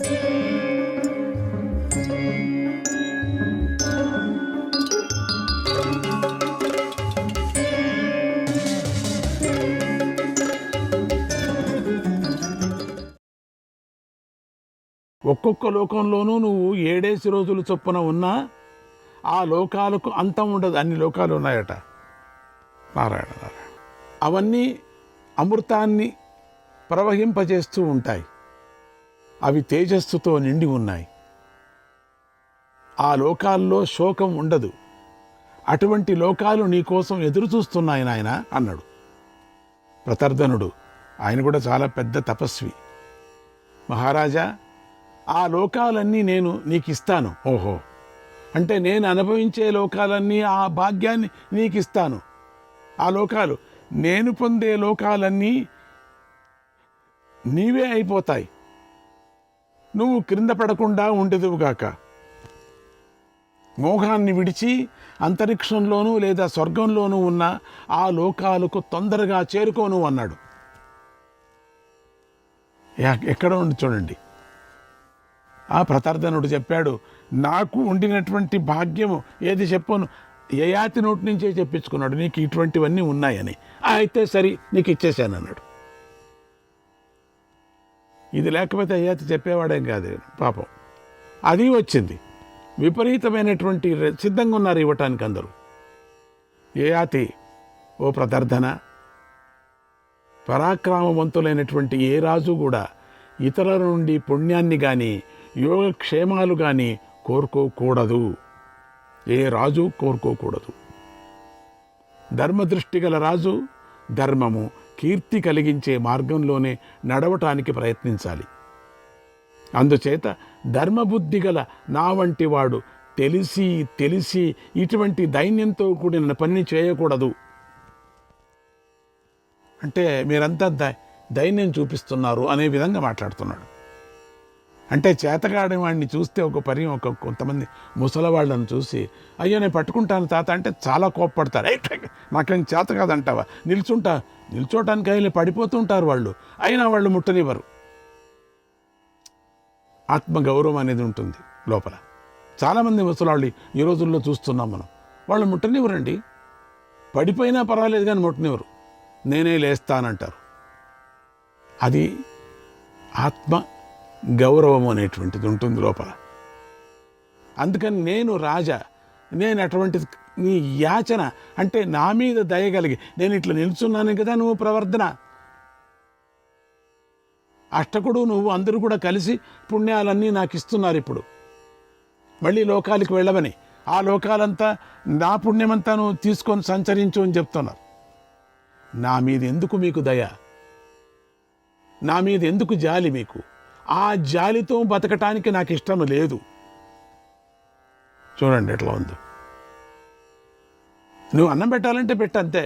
ఒక్కొక్క లోకంలోనూ నువ్వు 7 రోజులు చొప్పున ఉన్నా ఆ లోకాలకు అంతం ఉండదు. అన్ని లోకాలు ఉన్నాయట. నారాయణ నారాయణ. అవన్నీ అమృతాన్ని ప్రవహింపజేస్తూ ఉంటాయి. అవి తేజస్సుతో నిండి ఉన్నాయి. ఆ లోకాల్లో శోకం ఉండదు. అటువంటి లోకాలు నీకోసం ఎదురు చూస్తున్నాయి నాయన అన్నాడు ప్రతర్ధనుడు. ఆయన కూడా చాలా పెద్ద తపస్వి. మహారాజా, ఆ లోకాలన్నీ నేను నీకు ఇస్తాను. ఓహో, అంటే నేను అనుభవించే లోకాలన్నీ, ఆ భాగ్యాన్ని నీకు ఇస్తాను. ఆ లోకాలు, నేను పొందే లోకాలన్నీ నీవే అయిపోతాయి. నువ్వు క్రింద పడకుండా ఉండేదువుగాక. మోహాన్ని విడిచి అంతరిక్షంలోనూ లేదా స్వర్గంలోనూ ఉన్న ఆ లోకాలకు తొందరగా చేరుకోను అన్నాడు. ఎక్కడ ఉండి చూడండి. ఆ ప్రతర్ధనుడు చెప్పాడు, నాకు ఉండినటువంటి భాగ్యము ఏది చెప్పను, యయాతి నోటి నుంచే చెప్పించుకున్నాడు, నీకు ఇటువంటివన్నీ ఉన్నాయని. అయితే సరి, నీకు ఇచ్చేసాను అన్నాడు. ఇది లేకపోతే యయాతి చెప్పేవాడేం కాదు పాపం. అది వచ్చింది. విపరీతమైనటువంటి సిద్ధంగా ఉన్నారు ఇవ్వటానికి అందరూ. యయాతి, ఓ ప్రతర్ధన, పరాక్రమవంతులైనటువంటి ఏ రాజు కూడా ఇతరుల నుండి పుణ్యాన్ని కానీ యోగక్షేమాలు కానీ కోరుకోకూడదు. ఏ రాజు కోరుకోకూడదు. ధర్మదృష్టి గల రాజు ధర్మము, కీర్తి కలిగించే మార్గంలోనే నడవటానికి ప్రయత్నించాలి. అందుచేత ధర్మబుద్ధి గల నా వంటి వాడు తెలిసి తెలిసి ఇటువంటి దైన్యంతో కూడిన పని చేయకూడదు. అంటే మీరంతా దైన్యం చూపిస్తున్నారు అనే విధంగా మాట్లాడుతున్నాడు. అంటే చేతగాడి వాడిని చూస్తే కొంతమంది ముసలవాళ్ళను చూసి, అయ్యో నేను పట్టుకుంటాను తాత అంటే చాలా కోప్పడతారు. నాకేం చేత కాదంటావా, నిల్చోటానికి అయినా పడిపోతుంటారు వాళ్ళు, అయినా వాళ్ళు ముట్టనివ్వరు. ఆత్మగౌరవం అనేది ఉంటుంది లోపల. చాలామంది ముసలాళ్ళు ఈ రోజుల్లో చూస్తున్నాం మనం. వాళ్ళు ముట్టనివ్వరండి. పడిపోయినా పర్వాలేదు కానీ ముట్టనివ్వరు. నేనే లేస్తానంటారు. అది ఆత్మ గౌరవం అనేటువంటిది ఉంటుంది లోపల. అందుకని నేను రాజా, నేను అటువంటి నీ యాచన అంటే నా మీద దయగలిగి నేను ఇట్లా నిల్చున్నాను కదా, నువ్వు ప్రవర్ధన అష్టకుడు నువ్వు అందరూ కూడా కలిసి పుణ్యాలన్నీ నాకు ఇస్తున్నారు. ఇప్పుడు మళ్ళీ లోకాలకు వెళ్ళవని, ఆ లోకాలంతా నా పుణ్యమంతా నువ్వు తీసుకొని సంచరించు అని చెప్తున్నారు. నా మీద ఎందుకు మీకు దయ, నా మీద ఎందుకు జాలి మీకు? ఆ జాలితో బతకటానికి నాకు ఇష్టం లేదు. చూడండి ఎట్లా ఉందో. నువ్వు అన్నం పెట్టాలంటే పెట్టంతే.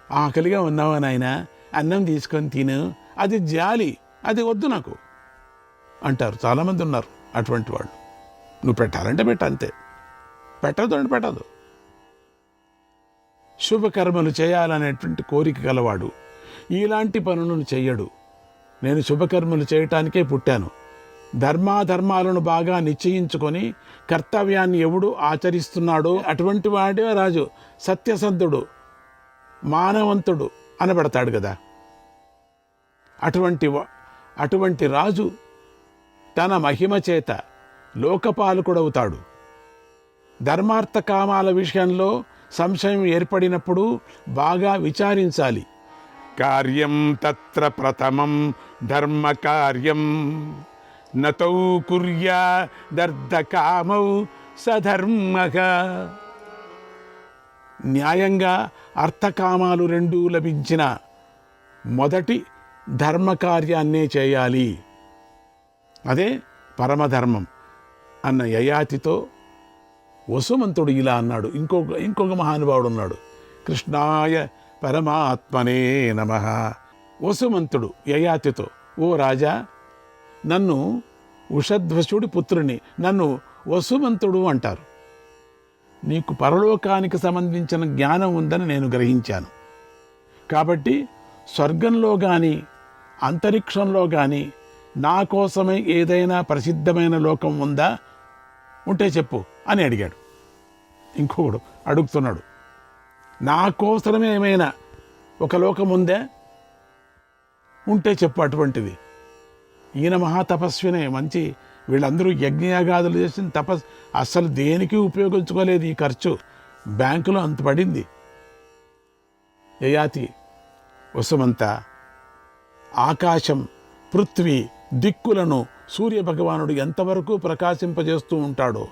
ఆకలిగా ఉన్నావా నాయనా, అన్నం తీసుకొని తిను, అది జాలి, అది వద్దు నాకు అంటారు. చాలామంది ఉన్నారు అటువంటి వాళ్ళు. నువ్వు పెట్టాలంటే పెట్టంతే, పెట్టదు అంటే పెట్టదు. శుభకర్మలు చేయాలనేటువంటి కోరిక గలవాడు ఇలాంటి పనులను చెయ్యడు. నేను శుభకర్మలు చేయటానికే పుట్టాను. ధర్మాధర్మాలను బాగా నిశ్చయించుకొని కర్తవ్యాన్ని ఎవడు ఆచరిస్తున్నాడో అటువంటి వాడే రాజు. సత్యసంధుడు, మానవంతుడు అనబడతాడు కదా. అటువంటి రాజు తన మహిమ చేత లోకపాలకుడవుతాడు. ధర్మార్థ కామాల విషయంలో సంశయం ఏర్పడినప్పుడు బాగా విచారించాలి. కార్యం తత్ర ప్రథమం ధర్మ కార్యం నతౌ కుర్యా దర్ధకామౌ సధర్మగా. న్యాయంగా అర్థకామాలు రెండూ లభించిన మొదటి ధర్మకార్యాన్నే చేయాలి. అదే పరమధర్మం అన్న యయాతితో వసుమంతుడు ఇలా అన్నాడు. ఇంకొక మహానుభావుడు ఉన్నాడు. కృష్ణాయ పరమాత్మనే నమః. వసుమంతుడు యయాతితో, ఓ రాజా, నన్ను ఉషధ్వసుడి పుత్రుని, నన్ను వసుమంతుడు అంటారు. నీకు పరలోకానికి సంబంధించిన జ్ఞానం ఉందని నేను గ్రహించాను. కాబట్టి స్వర్గంలో కానీ అంతరిక్షంలో కానీ నా కోసమే ఏదైనా ప్రసిద్ధమైన లోకం ఉందా, ఉంటే చెప్పు అని అడిగాడు. ఇంకొకడు అడుగుతున్నాడు, నా కోసమే ఏమైనా ఒక లోకం ఉందే, ఉంటే చెప్పు అటువంటిది. ఈయన మహాతపస్వినే, మంచి, వీళ్ళందరూ యజ్ఞయాగాదులు చేసిన అస్సలు దేనికి ఉపయోగించుకోలేదు. ఈ ఖర్చు బ్యాంకులో అంత పడింది. యయాతి వసుమంత ఆకాశం, పృథ్వీ, దిక్కులను సూర్యభగవానుడు ఎంతవరకు ప్రకాశింపజేస్తూ ఉంటాడో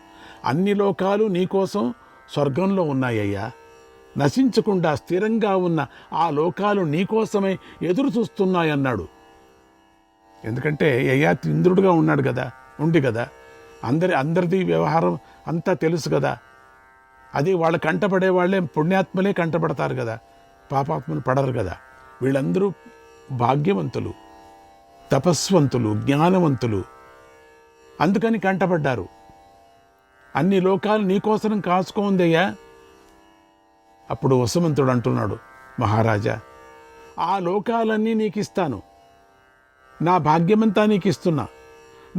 అన్ని లోకాలు నీకోసం స్వర్గంలో ఉన్నాయ్యా. నశించకుండా స్థిరంగా ఉన్న ఆ లోకాలు నీకోసమే ఎదురు చూస్తున్నాయన్నాడు. ఎందుకంటే యయాతి ఇంద్రుడుగా ఉన్నాడు కదా, కదా, అందరిది వ్యవహారం అంతా తెలుసు కదా. అది వాళ్ళ కంటపడే వాళ్ళే పుణ్యాత్మలే కంటపడతారు కదా, పాపాత్మలు పడరు కదా. వీళ్ళందరూ భాగ్యవంతులు, తపస్వంతులు, జ్ఞానవంతులు, అందుకని కంటపడ్డారు. అన్ని లోకాలు నీకోసం కాసుకోందయ్యా. అప్పుడు వసుమంతుడు అంటున్నాడు, మహారాజా, ఆ లోకాలన్నీ నీకు ఇస్తాను, నా భాగ్యమంతా నీకు ఇస్తున్నా,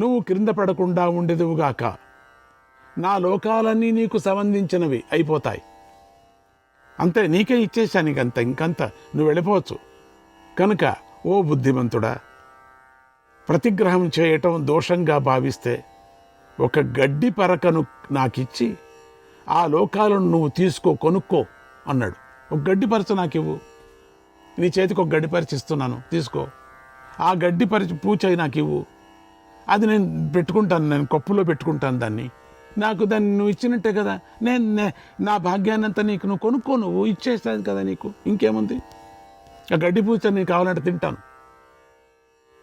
నువ్వు క్రింద పడకుండా ఉండేదువుగాక. నా లోకాలన్నీ నీకు సంబంధించినవి అయిపోతాయి, అంతే, నీకే ఇచ్చేశాను, ఇంకంత నువ్వు వెళ్ళిపోవచ్చు. కనుక ఓ బుద్ధిమంతుడా, ప్రతిగ్రహం చేయటం దోషంగా భావిస్తే ఒక గడ్డి పరకను నాకిచ్చి ఆ లోకాలను నువ్వు కొనుక్కో అన్నాడు. ఒక గడ్డి పరచ నాకివ్వు, నీ చేతికి ఒక గడ్డి పరిచి ఇస్తున్నాను, తీసుకో. ఆ గడ్డి పరిచి పూచాయి నాకు ఇవ్వు, అది నేను పెట్టుకుంటాను, నేను కొప్పులో పెట్టుకుంటాను దాన్ని. దాన్ని నువ్వు ఇచ్చినట్టే కదా, నా భాగ్యాన్ని అంతా నీకు నువ్వు కొనుక్కో, నువ్వు ఇచ్చేస్తాను కదా నీకు, ఇంకేముంది. ఆ గడ్డి పూచ నీకు కావాలంటే తింటాను,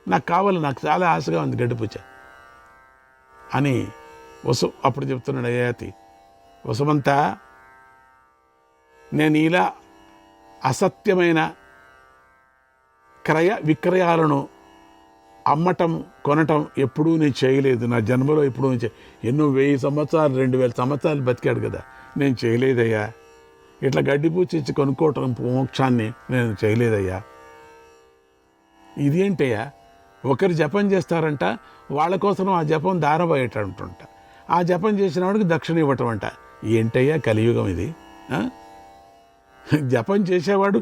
నాకు కావాలి, నాకు చాలా ఆశగా ఉంది గడ్డిపూచ అని అప్పుడు చెప్తున్నాడు యయాతి. వసుమంతా, నేను ఇలా అసత్యమైన క్రయ విక్రయాలను అమ్మటం కొనటం ఎప్పుడూ నేను చేయలేదు, నా జన్మలో ఎప్పుడూ ఎన్నో 1000 సంవత్సరాలు 2000 సంవత్సరాలు బతికాడు కదా, నేను చేయలేదయ్యా. ఇట్లా గడ్డిపూచి ఇచ్చి కొనుక్కోవటం మోక్షాన్ని నేను చేయలేదయ్యా. ఇది ఏంటయ్యా, ఒకరు జపం చేస్తారంట, వాళ్ళ కోసం ఆ జపం దారబోయేటంటుంట, ఆ జపం చేసిన వాడికి దక్షిణ ఇవ్వటం అంట. ఏంటయ్యా కలియుగం ఇది? జపం చేసేవాడు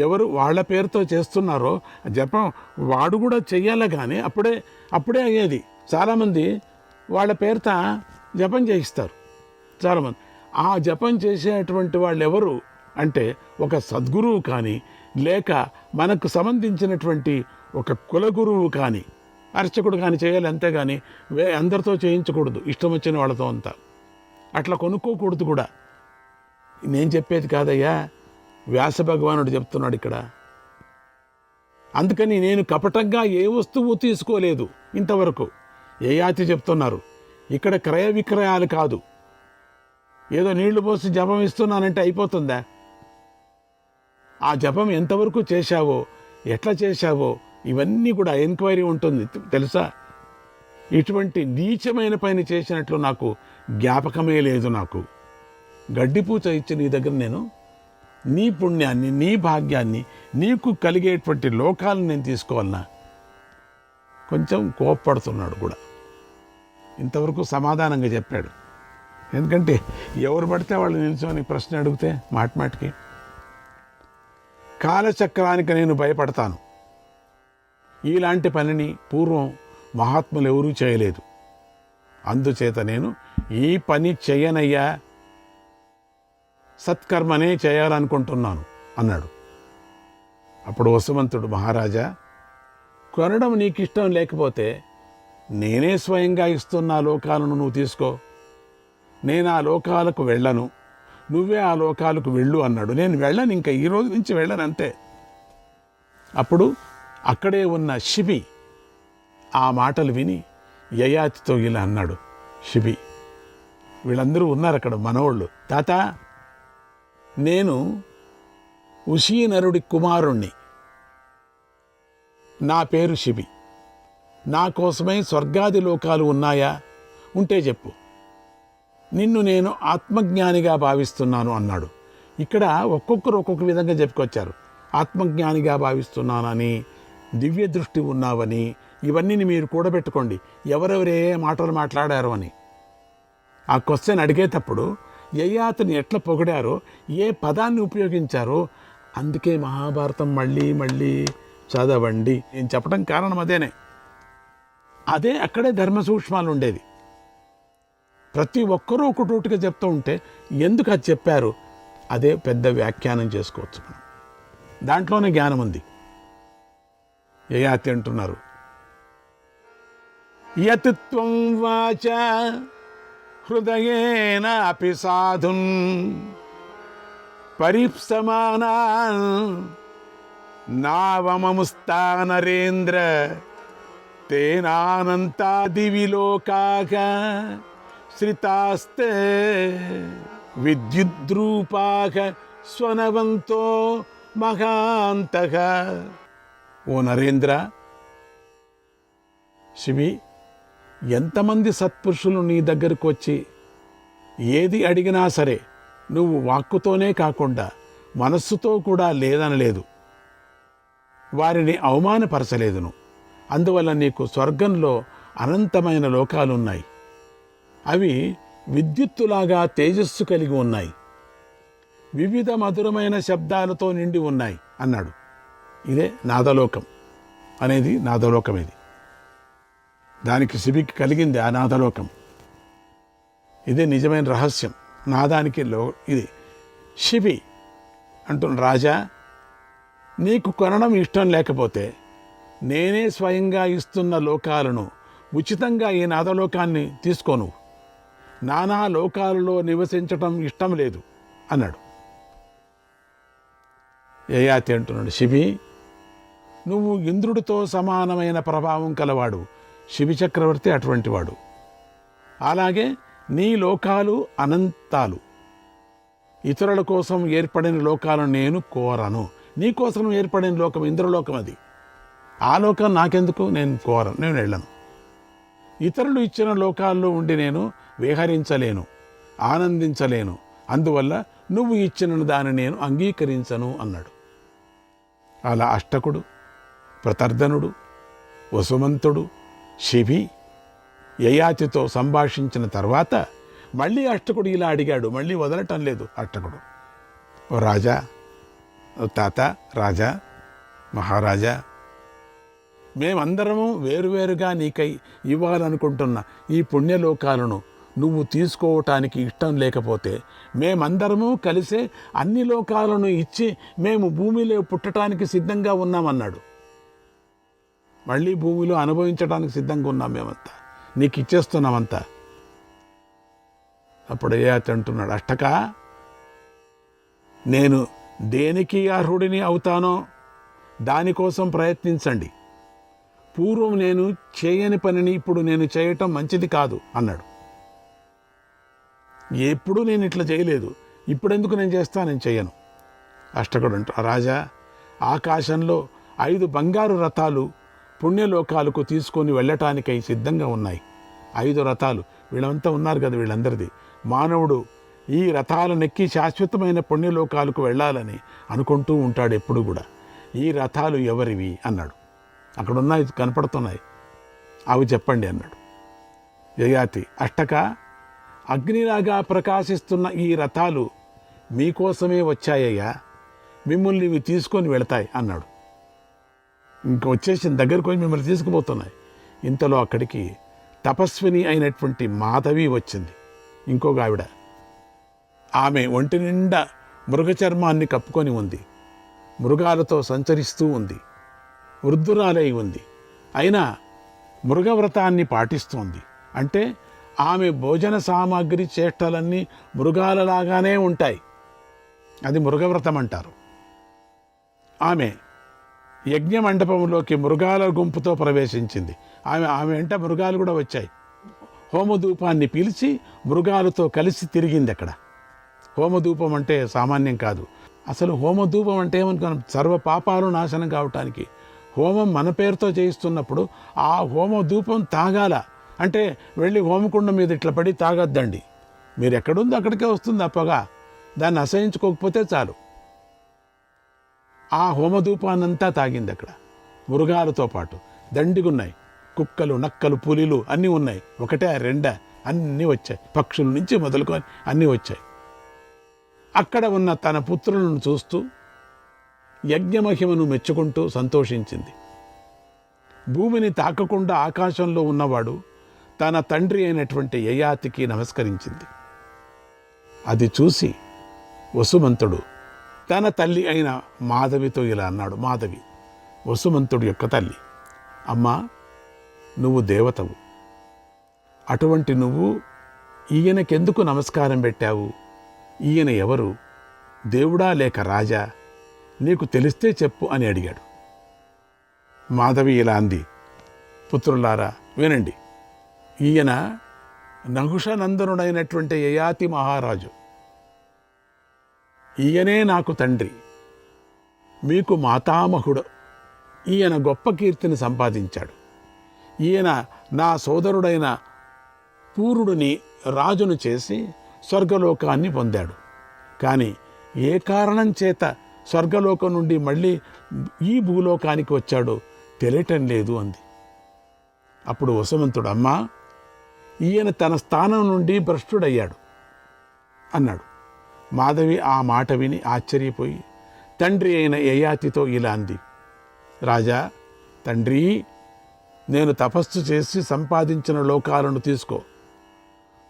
ఎవరు వాళ్ళ పేరుతో చేస్తున్నారో జపం వాడు కూడా చెయ్యాలి, కానీ అప్పుడే అయ్యేది. చాలామంది వాళ్ళ పేరుతో జపం చేయిస్తారు చాలామంది. ఆ జపం చేసేటువంటి వాళ్ళు ఎవరు అంటే ఒక సద్గురువు కానీ, లేక మనకు సంబంధించినటువంటి ఒక కులగురువు కానీ, అర్చకుడు కానీ చేయాలి, అంతేగాని అందరితో చేయించకూడదు, ఇష్టం వచ్చిన వాళ్ళతో అంతా. అట్లా కొనుక్కోకూడదు కూడా. నేను చెప్పేది కాదయ్యా, వ్యాస భగవానుడు చెప్తున్నాడు ఇక్కడ. అందుకని నేను కపటంగా ఏ వస్తువు తీసుకోలేదు ఇంతవరకు. యయాతి చెప్తున్నారు, ఇక్కడ క్రయ విక్రయాలు కాదు, ఏదో నీళ్లు పోసి జపం ఇస్తున్నానంటే అయిపోతుందా? ఆ జపం ఎంతవరకు చేశావో, ఎట్లా చేశావో, ఇవన్నీ కూడా ఎంక్వైరీ ఉంటుంది తెలుసా. ఇటువంటి నీచమైన పని చేసినట్లు నాకు జ్ఞాపకమే లేదు. నాకు గడ్డిపూచ ఇచ్చి నీ దగ్గర నేను నీ పుణ్యాన్ని, నీ భాగ్యాన్ని, నీకు కలిగేటువంటి లోకాలను నేను తీసుకోవాలన్నా. కొంచెం కోప్పడుతున్నాడు కూడా. ఇంతవరకు సమాధానంగా చెప్పాడు. ఎందుకంటే ఎవరు పడితే వాళ్ళు నిల్చొని ప్రశ్న అడిగితే మాటికి కాలచక్రానికి నేను భయపడతాను. ఇలాంటి పనిని పూర్వం మహాత్ములు ఎవరూ చేయలేదు, అందుచేత నేను ఈ పని చేయనయ్యా, సత్కర్మనే చేయాలనుకుంటున్నాను అన్నాడు. అప్పుడు వసుమంతుడు, మహారాజా, కొనడం నీకు ఇష్టం లేకపోతే నేనే స్వయంగా ఇస్తున్న లోకాలను నువ్వు తీసుకో, నేను ఆ లోకాలకు వెళ్ళను, నువ్వే ఆ లోకాలకు వెళ్ళు అన్నాడు. నేను వెళ్ళను, ఇంకా ఈ రోజు నుంచి వెళ్ళను, అంతే. అప్పుడు అక్కడే ఉన్న శిబి ఆ మాటలు విని యయాతితో ఇలా అన్నాడు. శిబి, వీళ్ళందరూ ఉన్నారు అక్కడ మనోళ్ళు, తాత, నేను ఉషీనరుడి కుమారుణ్ణి, నా పేరు శిబి, నా కోసమై స్వర్గాది లోకాలు ఉన్నాయా, ఉంటే చెప్పు, నిన్ను నేను ఆత్మజ్ఞానిగా భావిస్తున్నాను అన్నాడు. ఇక్కడ ఒక్కొక్కరు ఒక్కొక్క విధంగా చెప్పుకొచ్చారు. ఆత్మజ్ఞానిగా భావిస్తున్నానని, దివ్య దృష్టి ఉన్నావని, ఇవన్నీ మీరు కూడబెట్టుకోండి, ఎవరెవరే మాటలు మాట్లాడారు అని. ఆ క్వశ్చన్ అడిగేటప్పుడు యయాతిని ఎట్లా పొగిడారో, ఏ పదాన్ని ఉపయోగించారో, అందుకే మహాభారతం మళ్ళీ మళ్ళీ చదవండి నేను చెప్పడం కారణం అదేనే. అదే అక్కడే ధర్మ సూక్ష్మాలు ఉండేది. ప్రతి ఒక్కరూ ఒకటోటిగా చెప్తూ ఉంటే ఎందుకు అది చెప్పారు, అదే పెద్ద వ్యాఖ్యానం చేసుకోవచ్చు మనం. దాంట్లోనే జ్ఞానం ఉంది. యయాతి అంటున్నారు, యత్ త్వం వాచ హృదయేన అపి సాధున్ పరిప్సమానా నావమముస్తా నరేంద్ర తేనానంతా దివిలోకాః శ్రితాస్తే విద్యుద్రూపాః స్వనవంతో మహాంతః. ఓ నరేంద్ర, శివి, ఎంతమంది సత్పురుషులు నీ దగ్గరకు వచ్చి ఏది అడిగినా సరే నువ్వు వాక్కుతోనే కాకుండా మనస్సుతో కూడా లేదనలేదు, వారిని అవమానపరచలేదును. అందువల్ల నీకు స్వర్గంలో అనంతమైన లోకాలున్నాయి. అవి విద్యుత్తులాగా తేజస్సు కలిగి ఉన్నాయి, వివిధ మధురమైన శబ్దాలతో నిండి ఉన్నాయి అన్నాడు. ఇదే నాదలోకం అనేది. నాదలోకం ఇది. దానికి శిబికి కలిగింది ఆ నాదలోకం. ఇదే నిజమైన రహస్యం. నాదానికి ఇది శిబి అంటున్న, రాజా, నీకు కొనడం ఇష్టం లేకపోతే నేనే స్వయంగా ఇస్తున్న లోకాలను ఉచితంగా ఈ నాదలోకాన్ని తీసుకోను. నానా లోకాలలో నివసించటం ఇష్టం లేదు అన్నాడు. యయాతి అంటున్నాడు, శిబి, నువ్వు ఇంద్రుడితో సమానమైన ప్రభావం కలవాడు. శిబి చక్రవర్తి అటువంటి వాడు. అలాగే నీ లోకాలు అనంతాలు. ఇతరుల కోసం ఏర్పడిన లోకాలను నేను కోరను. నీ కోసం ఏర్పడిన లోకం ఇంద్రలోకం, అది. ఆ లోకం నాకెందుకు, నేను కోరను, నేను వెళ్ళను. ఇతరులు ఇచ్చిన లోకాల్లో ఉండి నేను విహరించలేను, ఆనందించలేను. అందువల్ల నువ్వు ఇచ్చిన దాన్ని నేను అంగీకరించను అన్నాడు. అలా అష్టకుడు, ప్రతర్ధనుడు, వసుమంతుడు, శిబి యయాతితో సంభాషించిన తర్వాత మళ్ళీ అష్టకుడు ఇలా అడిగాడు. మళ్ళీ వదలటం లేదు అష్టకుడు. ఓ రాజా, ఓ తాత, రాజా, మహారాజా, మేమందరము వేరువేరుగా నీకై ఇవ్వాలనుకుంటున్న ఈ పుణ్యలోకాలను నువ్వు తీసుకోవటానికి ఇష్టం లేకపోతే మేమందరము కలిసే అన్ని లోకాలను ఇచ్చి మేము భూమిలో పుట్టడానికి సిద్ధంగా ఉన్నామన్నాడు. మళ్ళీ భూమిలో అనుభవించడానికి సిద్ధంగా ఉన్నాం మేమంతా, నీకు ఇచ్చేస్తున్నామంతా. అప్పుడు యయాతి అంటున్నాడు, అష్టక, నేను దేనికి అర్హుడిని అవుతానో దానికోసం ప్రయత్నించండి. పూర్వం నేను చేయని పనిని ఇప్పుడు నేను చేయటం మంచిది కాదు అన్నాడు. ఎప్పుడు నేను ఇట్లా చేయలేదు, ఇప్పుడెందుకు నేను చేస్తా, నేను చెయ్యను. అష్టకుడు అంటూ, రాజా, ఆకాశంలో 5 బంగారు రథాలు పుణ్యలోకాలకు తీసుకొని వెళ్ళటానికై సిద్ధంగా ఉన్నాయి. 5 రథాలు. వీళ్ళంతా ఉన్నారు కదా, వీళ్ళందరిది. మానవుడు ఈ రథాలనెక్కి శాశ్వతమైన పుణ్యలోకాలకు వెళ్ళాలని అనుకుంటూ ఉంటాడు ఎప్పుడు కూడా. ఈ రథాలు ఎవరివి అన్నాడు. అక్కడ ఉన్నాయి, కనపడుతున్నాయి, అవి చెప్పండి అన్నాడు. యయాతి, అష్టక, అగ్నిలాగా ప్రకాశిస్తున్న ఈ రథాలు మీకోసమే వచ్చాయ్యా, మిమ్మల్ని ఇవి తీసుకొని వెళతాయి అన్నాడు. ఇంక వచ్చేసిన దగ్గరకు పోయి మిమ్మల్ని తీసుకుపోతున్నాయి. ఇంతలో అక్కడికి తపస్విని అయినటువంటి మాధవి వచ్చింది, ఇంకొక ఆవిడ. ఆమె ఒంటి నిండా మృగచర్మాన్ని కప్పుకొని ఉంది, మృగాలతో సంచరిస్తూ ఉంది, వృద్ధురాలై ఉంది. అయినా మృగవ్రతాన్ని పాటిస్తోంది. అంటే ఆమె భోజన సామాగ్రి చేష్టలన్నీ మృగాలలాగానే ఉంటాయి. అది మృగవ్రతం అంటారు. ఆమె యజ్ఞ మండపంలోకి మృగాల గుంపుతో ప్రవేశించింది. ఆమె వెంట మృగాలు కూడా వచ్చాయి. హోమధూపాన్ని పీల్చి మృగాలతో కలిసి తిరిగింది అక్కడ. హోమధూపం అంటే సామాన్యం కాదు. అసలు హోమధూపం అంటే ఏమనుకున్నాం, సర్వ పాపాలు నాశనం కావటానికి. హోమం మన పేరుతో చేయిస్తున్నప్పుడు ఆ హోమధూపం తాగాల అంటే వెళ్ళి హోమకుండం మీద ఇట్లా పడి తాగొద్దండి. మీరు ఎక్కడుందో అక్కడికే వస్తుంది ఆ పొగ. దాన్ని అసహించుకోకపోతే చాలు. ఆ హోమధూపాన్నంతా తాగింది అక్కడ. మృగాలతో పాటు దండిగున్నాయి. కుక్కలు, నక్కలు, పులిలు అన్నీ ఉన్నాయి. ఒకటే రెండా? అన్నీ వచ్చాయి. పక్షుల నుంచి మొదలుకొని అన్నీ వచ్చాయి. అక్కడ ఉన్న తన పుత్రులను చూస్తూ యజ్ఞమహిమను మెచ్చుకుంటూ సంతోషించింది. భూమిని తాకకుండా ఆకాశంలో ఉన్నవాడు తన తండ్రి అయినటువంటి యయాతికి నమస్కరించింది. అది చూసి వసుమంతుడు తన తల్లి అయిన మాధవితో ఇలా అన్నాడు. మాధవి వసుమంతుడి యొక్క తల్లి, అమ్మా, నువ్వు దేవతవు. అటువంటి నువ్వు ఈయనకెందుకు నమస్కారం పెట్టావు? ఈయన ఎవరు? దేవుడా లేక రాజా? నీకు తెలిస్తే చెప్పు అని అడిగాడు. మాధవి ఇలా అంది, పుత్రులారా వినండి. ఈయన నహుషనందనుడైనటువంటి యయాతి మహారాజు. ఈయనే నాకు తండ్రి, మీకు మాతామహుడు. ఈయన గొప్ప కీర్తిని సంపాదించాడు. ఈయన నా సోదరుడైన పూరుడిని రాజును చేసి స్వర్గలోకాన్ని పొందాడు. కానీ ఏ కారణం చేత స్వర్గలోకం నుండి మళ్ళీ ఈ భూలోకానికి వచ్చాడో తెలియటం లేదు అంది. అప్పుడు వసుమంతుడు, అమ్మా, ఈయన తన స్థానం నుండి భ్రష్టుడయ్యాడు అన్నాడు. మాధవి ఆ మాట విని ఆశ్చర్యపోయి తండ్రి అయిన యయాతితో ఇలా అంది, రాజా, తండ్రి, నేను తపస్సు చేసి సంపాదించిన లోకాలను తీసుకో.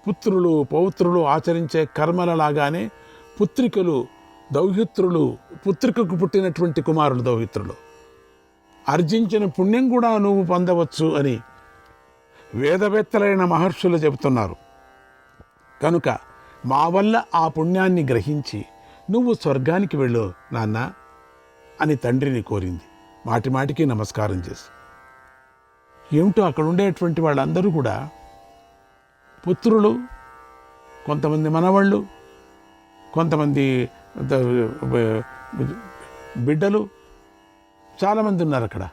పుత్రులు పౌత్రులు ఆచరించే కర్మలలాగానే పుత్రికలు దౌహిత్రులు, పుత్రికకు పుట్టినటువంటి కుమారులు దౌహిత్రులు ఆర్జించిన పుణ్యం కూడా నువ్వు పొందవచ్చు అని వేదవేత్తలైన మహర్షులు చెబుతున్నారు. కనుక మా వల్ల ఆ పుణ్యాన్ని గ్రహించి నువ్వు స్వర్గానికి వెళ్ళు నాన్న అని తండ్రిని కోరింది. మాటి మాటికి నమస్కారం చేసి. ఏమిటో అక్కడ ఉండేటువంటి వాళ్ళందరూ కూడా పుత్రులు, కొంతమంది మనవాళ్ళు, కొంతమంది బిడ్డలు, చాలామంది ఉన్నారు అక్కడ.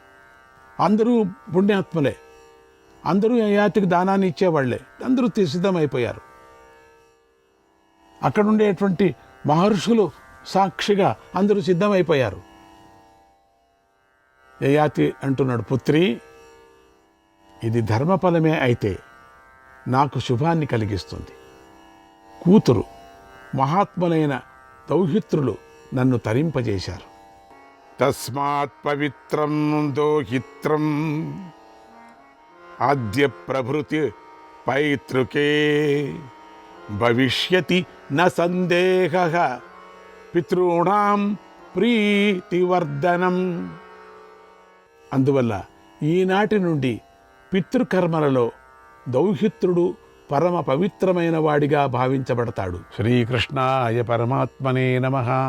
అందరూ పుణ్యాత్ములే, అందరూ యయాతికి దానాన్ని ఇచ్చేవాళ్లే. అందరూ సిద్ధమైపోయారు. అక్కడ ఉండేటువంటి మహర్షులు సాక్షిగా అందరూ సిద్ధమైపోయారు. యయాతి అంటున్నాడు, పుత్రి, ఇది ధర్మఫలమే అయితే నాకు శుభాన్ని కలిగిస్తుంది. కూతురు మహాత్ములైన దౌహిత్రులు నన్ను తరింపజేశారు. తస్మాత్ పవిత్రం దోహిత్రం ఆద్య ప్రభృతి పైతృకే భవిష్యతి న సందేహః పితॄణాం ప్రీతివర్ధనం. అందువల్ల ఈనాటి నుండి పితృకర్మలలో దౌహిత్రుడు పరమ పవిత్రమైన వాడిగా భావించబడతాడు. శ్రీకృష్ణాయ పరమాత్మనే నమః.